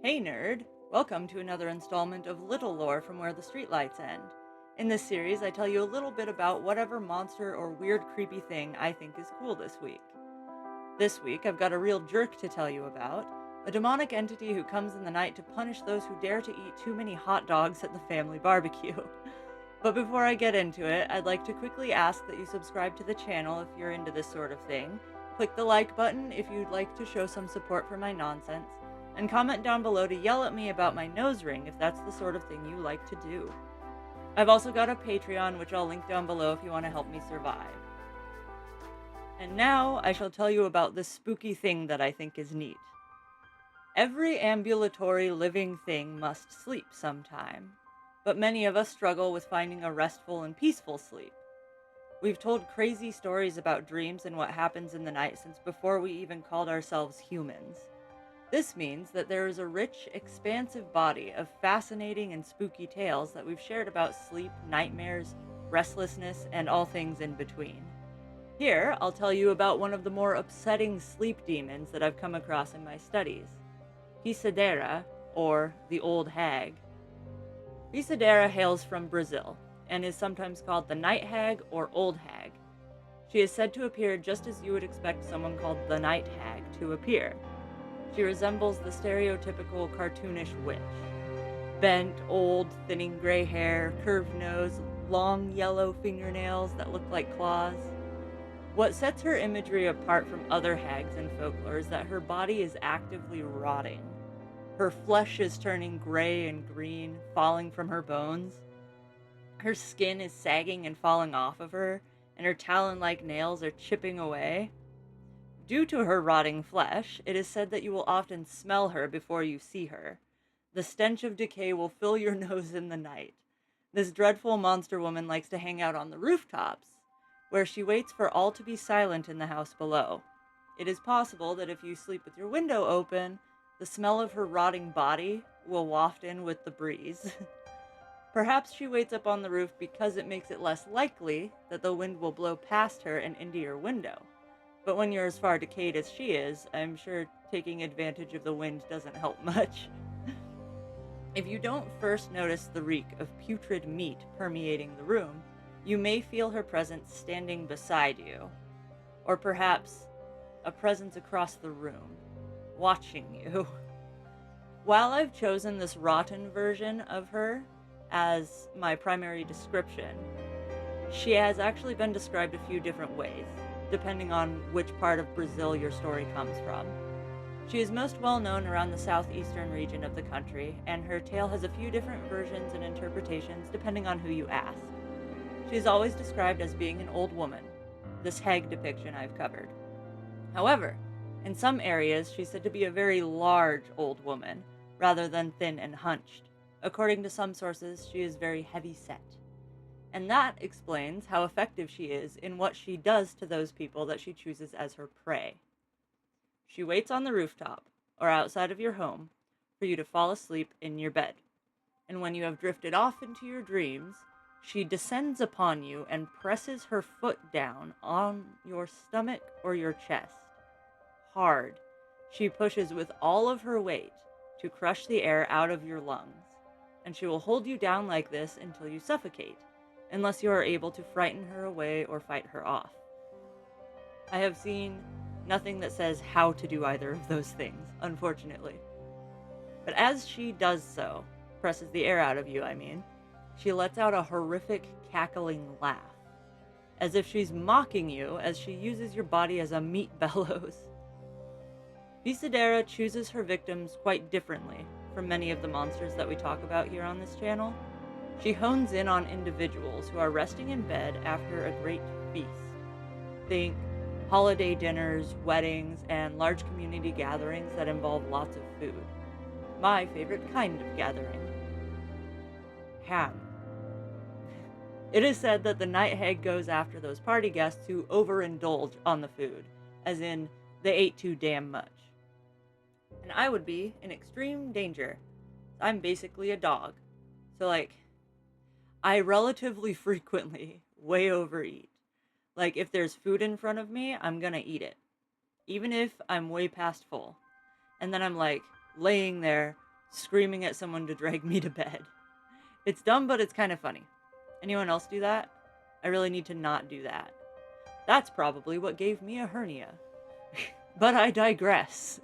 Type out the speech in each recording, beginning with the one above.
Hey nerd! Welcome to another installment of Little Lore from Where the Streetlights End. In this series, I tell you a little bit about whatever monster or weird creepy thing I think is cool this week. This week, I've got a real jerk to tell you about, a demonic entity who comes in the night to punish those who dare to eat too many hot dogs at the family barbecue. But before I get into it, I'd like to quickly ask that you subscribe to the channel if you're into this sort of thing, click the like button if you'd like to show some support for my nonsense, and comment down below to yell at me about my nose ring if that's the sort of thing you like to do. I've also got a Patreon, which I'll link down below if you want to help me survive. And now I shall tell you about this spooky thing that I think is neat. Every ambulatory living thing must sleep sometime, but many of us struggle with finding a restful and peaceful sleep. We've told crazy stories about dreams and what happens in the night since before we even called ourselves humans. This means that there is a rich, expansive body of fascinating and spooky tales that we've shared about sleep, nightmares, restlessness, and all things in between. Here, I'll tell you about one of the more upsetting sleep demons that I've come across in my studies, Pisadeira, or the Old Hag. Pisadeira hails from Brazil, and is sometimes called the Night Hag or Old Hag. She is said to appear just as you would expect someone called the Night Hag to appear. She resembles the stereotypical cartoonish witch. Bent, old, thinning gray hair, curved nose, long yellow fingernails that look like claws. What sets her imagery apart from other hags in folklore is that her body is actively rotting. Her flesh is turning gray and green, falling from her bones. Her skin is sagging and falling off of her, and her talon-like nails are chipping away. Due to her rotting flesh, it is said that you will often smell her before you see her. The stench of decay will fill your nose in the night. This dreadful monster woman likes to hang out on the rooftops, where she waits for all to be silent in the house below. It is possible that if you sleep with your window open, the smell of her rotting body will waft in with the breeze. Perhaps she waits up on the roof because it makes it less likely that the wind will blow past her and into your window. But when you're as far decayed as she is, I'm sure taking advantage of the wind doesn't help much. If you don't first notice the reek of putrid meat permeating the room, you may feel her presence standing beside you. Or perhaps a presence across the room, watching you. While I've chosen this rotten version of her as my primary description, she has actually been described a few different ways, depending on which part of Brazil your story comes from. She is most well known around the southeastern region of the country, and her tale has a few different versions and interpretations depending on who you ask. She is always described as being an old woman, this hag depiction I've covered. However, in some areas she's said to be a very large old woman, rather than thin and hunched. According to some sources, she is very heavy set. And that explains how effective she is in what she does to those people that she chooses as her prey. She waits on the rooftop, or outside of your home, for you to fall asleep in your bed. And when you have drifted off into your dreams, she descends upon you and presses her foot down on your stomach or your chest. Hard. She pushes with all of her weight to crush the air out of your lungs. And she will hold you down like this until you suffocate, unless you are able to frighten her away or fight her off. I have seen nothing that says how to do either of those things, unfortunately. But as she does so, presses the air out of you, she lets out a horrific cackling laugh, as if she's mocking you as she uses your body as a meat bellows. Pisadeira chooses her victims quite differently from many of the monsters that we talk about here on this channel. She hones in on individuals who are resting in bed after a great feast. Think holiday dinners, weddings, and large community gatherings that involve lots of food. My favorite kind of gathering. Ham. It is said that the night hag goes after those party guests who overindulge on the food, as in, they ate too damn much. And I would be in extreme danger. I'm basically a dog. So I relatively frequently way overeat. Like, if there's food in front of me, I'm gonna eat it. Even if I'm way past full. And then I'm laying there screaming at someone to drag me to bed. It's dumb, but it's kind of funny. Anyone else do that? I really need to not do that. That's probably what gave me a hernia. But I digress.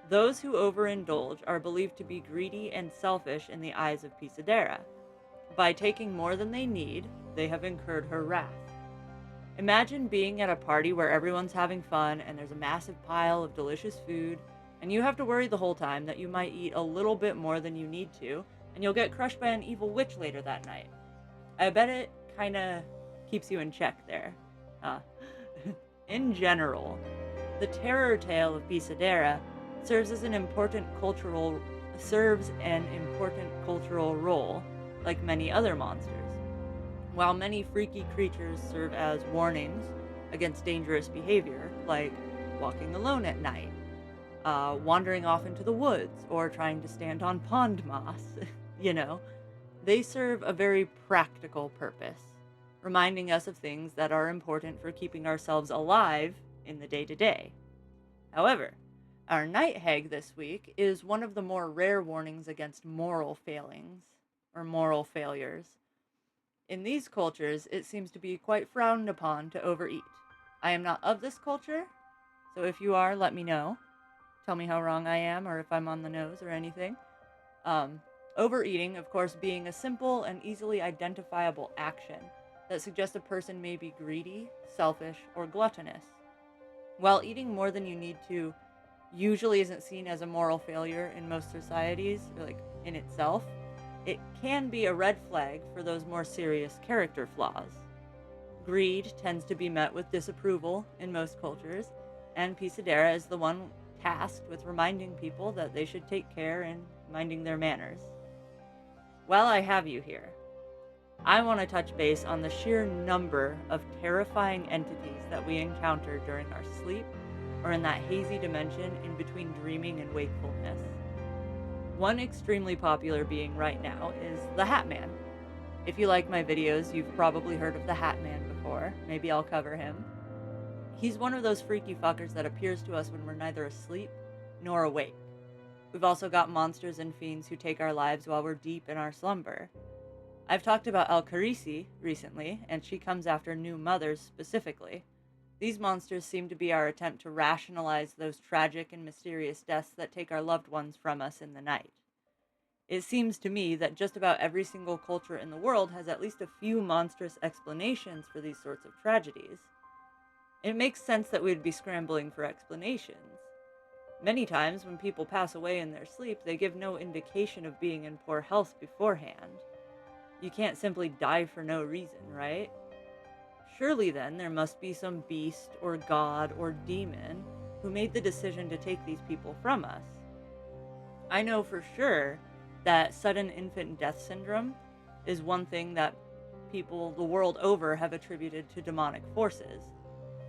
Those who overindulge are believed to be greedy and selfish in the eyes of Pisadeira. By taking more than they need, they have incurred her wrath. Imagine being at a party where everyone's having fun and there's a massive pile of delicious food, and you have to worry the whole time that you might eat a little bit more than you need to, and you'll get crushed by an evil witch later that night. I bet it kinda keeps you in check there. In general, the terror tale of Pisadeira serves an important cultural role, like many other monsters. While many freaky creatures serve as warnings against dangerous behavior, like walking alone at night, wandering off into the woods, or trying to stand on pond moss, they serve a very practical purpose, reminding us of things that are important for keeping ourselves alive in the day-to-day. However, our night hag this week is one of the more rare warnings against moral failings, or moral failures. In these cultures, it seems to be quite frowned upon to overeat. I am not of this culture, so if you are, let me know. Tell me how wrong I am, or if I'm on the nose, or anything. Overeating, of course, being a simple and easily identifiable action that suggests a person may be greedy, selfish, or gluttonous. While eating more than you need to usually isn't seen as a moral failure in most societies, or like in itself, it can be a red flag for those more serious character flaws. Greed tends to be met with disapproval in most cultures, and Pisadeira is the one tasked with reminding people that they should take care in minding their manners. While I have you here, I want to touch base on the sheer number of terrifying entities that we encounter during our sleep or in that hazy dimension in between dreaming and wakefulness. One extremely popular being right now is the Hat Man. If you like my videos, you've probably heard of the Hat Man before. Maybe I'll cover him. He's one of those freaky fuckers that appears to us when we're neither asleep nor awake. We've also got monsters and fiends who take our lives while we're deep in our slumber. I've talked about Al-Kharisi recently, and she comes after new mothers specifically. These monsters seem to be our attempt to rationalize those tragic and mysterious deaths that take our loved ones from us in the night. It seems to me that just about every single culture in the world has at least a few monstrous explanations for these sorts of tragedies. It makes sense that we'd be scrambling for explanations. Many times when people pass away in their sleep, they give no indication of being in poor health beforehand. You can't simply die for no reason, right? Surely then there must be some beast or god or demon who made the decision to take these people from us. I know for sure that sudden infant death syndrome is one thing that people the world over have attributed to demonic forces.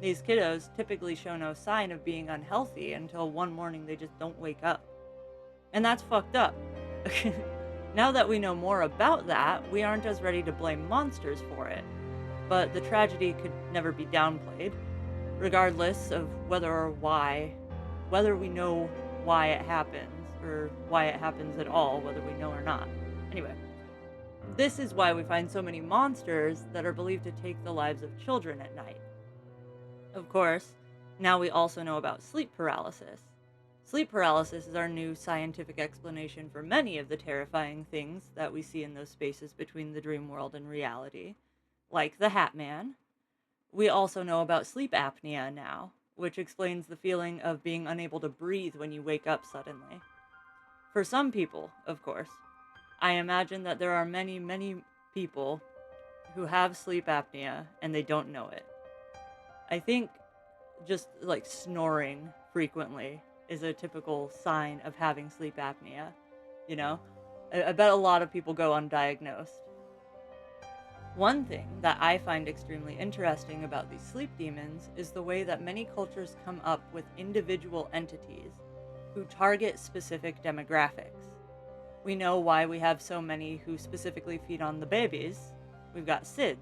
These kiddos typically show no sign of being unhealthy until one morning they just don't wake up. And that's fucked up. Now that we know more about that, we aren't as ready to blame monsters for it. But the tragedy could never be downplayed, regardless of whether we know why it happens, or why it happens at all, whether we know or not. Anyway, this is why we find so many monsters that are believed to take the lives of children at night. Of course, now we also know about sleep paralysis. Sleep paralysis is our new scientific explanation for many of the terrifying things that we see in those spaces between the dream world and reality, like the Hat Man. We also know about sleep apnea now, which explains the feeling of being unable to breathe when you wake up suddenly. For some people, of course, I imagine that there are many, many people who have sleep apnea and they don't know it. I think just like snoring frequently is a typical sign of having sleep apnea, I bet a lot of people go undiagnosed. One thing that I find extremely interesting about these sleep demons is the way that many cultures come up with individual entities who target specific demographics. We know why we have so many who specifically feed on the babies. We've got SIDS,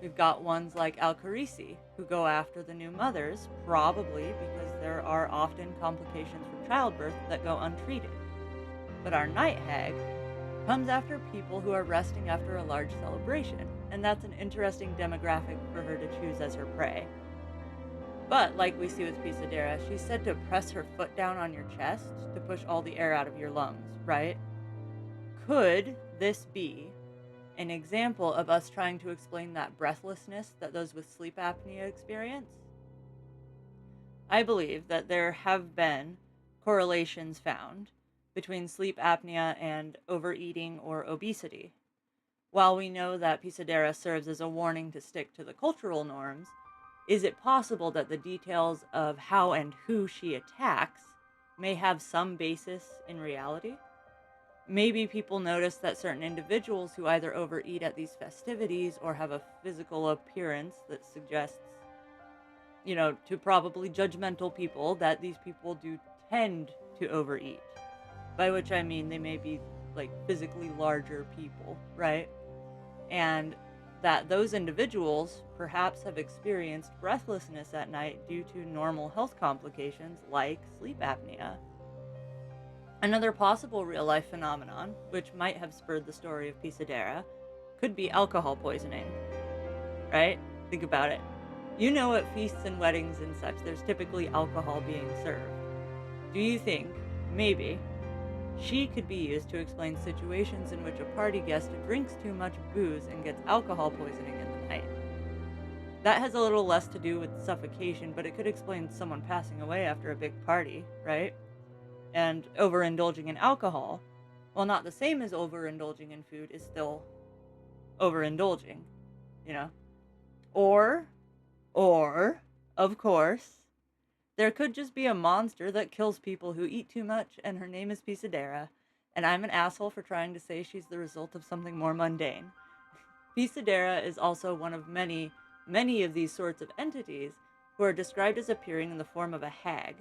We've got ones like Al-Kharisi who go after the new mothers, probably because there are often complications from childbirth that go untreated. But our night hag comes after people who are resting after a large celebration, and that's an interesting demographic for her to choose as her prey. But, like we see with Pisadeira, she's said to press her foot down on your chest to push all the air out of your lungs, right? Could this be an example of us trying to explain that breathlessness that those with sleep apnea experience? I believe that there have been correlations found between sleep apnea and overeating or obesity. While we know that Pisadeira serves as a warning to stick to the cultural norms, is it possible that the details of how and who she attacks may have some basis in reality? Maybe people notice that certain individuals who either overeat at these festivities or have a physical appearance that suggests, to probably judgmental people, that these people do tend to overeat. By which I mean they may be like physically larger people, right? And that those individuals perhaps have experienced breathlessness at night due to normal health complications like sleep apnea. Another possible real-life phenomenon, which might have spurred the story of Pisadeira, could be alcohol poisoning, right? Think about it. At feasts and weddings and such, there's typically alcohol being served. Do you think, maybe, she could be used to explain situations in which a party guest drinks too much booze and gets alcohol poisoning in the night? That has a little less to do with suffocation, but it could explain someone passing away after a big party, right? And overindulging in alcohol, while not the same as overindulging in food, is still overindulging, Or, of course, there could just be a monster that kills people who eat too much, and her name is Pisadeira, and I'm an asshole for trying to say she's the result of something more mundane. Pisadeira is also one of many of these sorts of entities who are described as appearing in the form of a hag.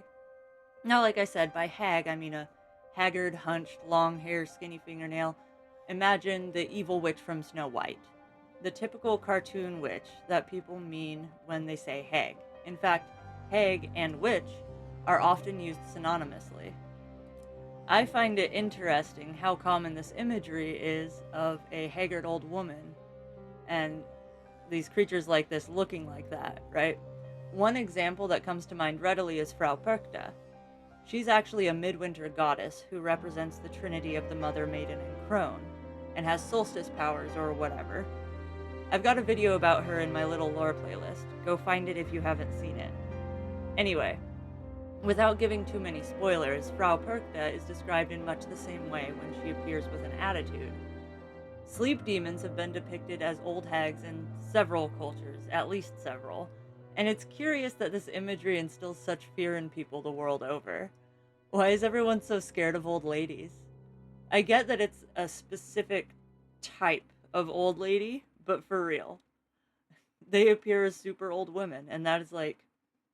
Now, like I said, by hag, I mean a haggard, hunched, long hair, skinny fingernail. Imagine the evil witch from Snow White. The typical cartoon witch that people mean when they say hag. In fact, hag and witch are often used synonymously. I find it interesting how common this imagery is of a haggard old woman and these creatures like this looking like that, right? One example that comes to mind readily is Frau Perkta. She's actually a midwinter goddess who represents the trinity of the Mother, Maiden, and Crone, and has solstice powers or whatever. I've got a video about her in my Little Lore playlist. Go find it if you haven't seen it. Anyway, without giving too many spoilers, Frau Perkta is described in much the same way when she appears with an attitude. Sleep demons have been depicted as old hags in several cultures, at least several, and it's curious that this imagery instills such fear in people the world over. Why is everyone so scared of old ladies? I get that it's a specific type of old lady, but for real. They appear as super old women, and that is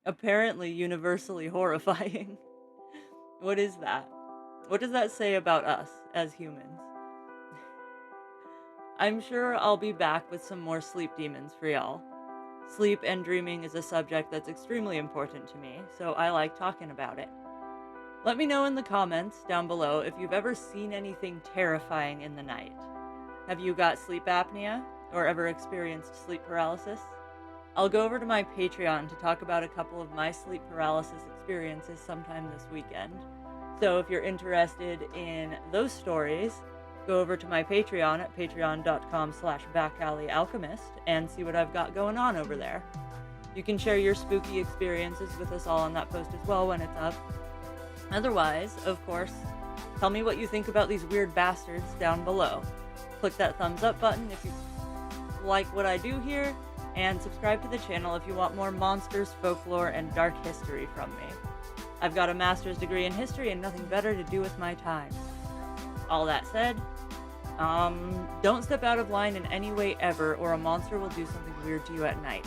apparently universally horrifying. What is that? What does that say about us as humans? I'm sure I'll be back with some more sleep demons for y'all. Sleep and dreaming is a subject that's extremely important to me, so I like talking about it. Let me know in the comments down below if you've ever seen anything terrifying in the night. Have you got sleep apnea or ever experienced sleep paralysis? I'll go over to my Patreon to talk about a couple of my sleep paralysis experiences sometime this weekend. So if you're interested in those stories, go over to my Patreon at patreon.com/backalleyalchemist and see what I've got going on over there. You can share your spooky experiences with us all on that post as well when it's up. Otherwise, of course, tell me what you think about these weird bastards down below. Click that thumbs up button if you like what I do here, and subscribe to the channel if you want more monsters, folklore, and dark history from me. I've got a master's degree in history and nothing better to do with my time. All that said, don't step out of line in any way ever, or a monster will do something weird to you at night.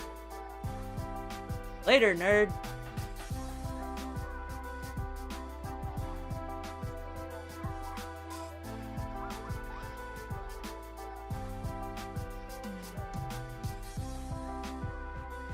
Later, nerd!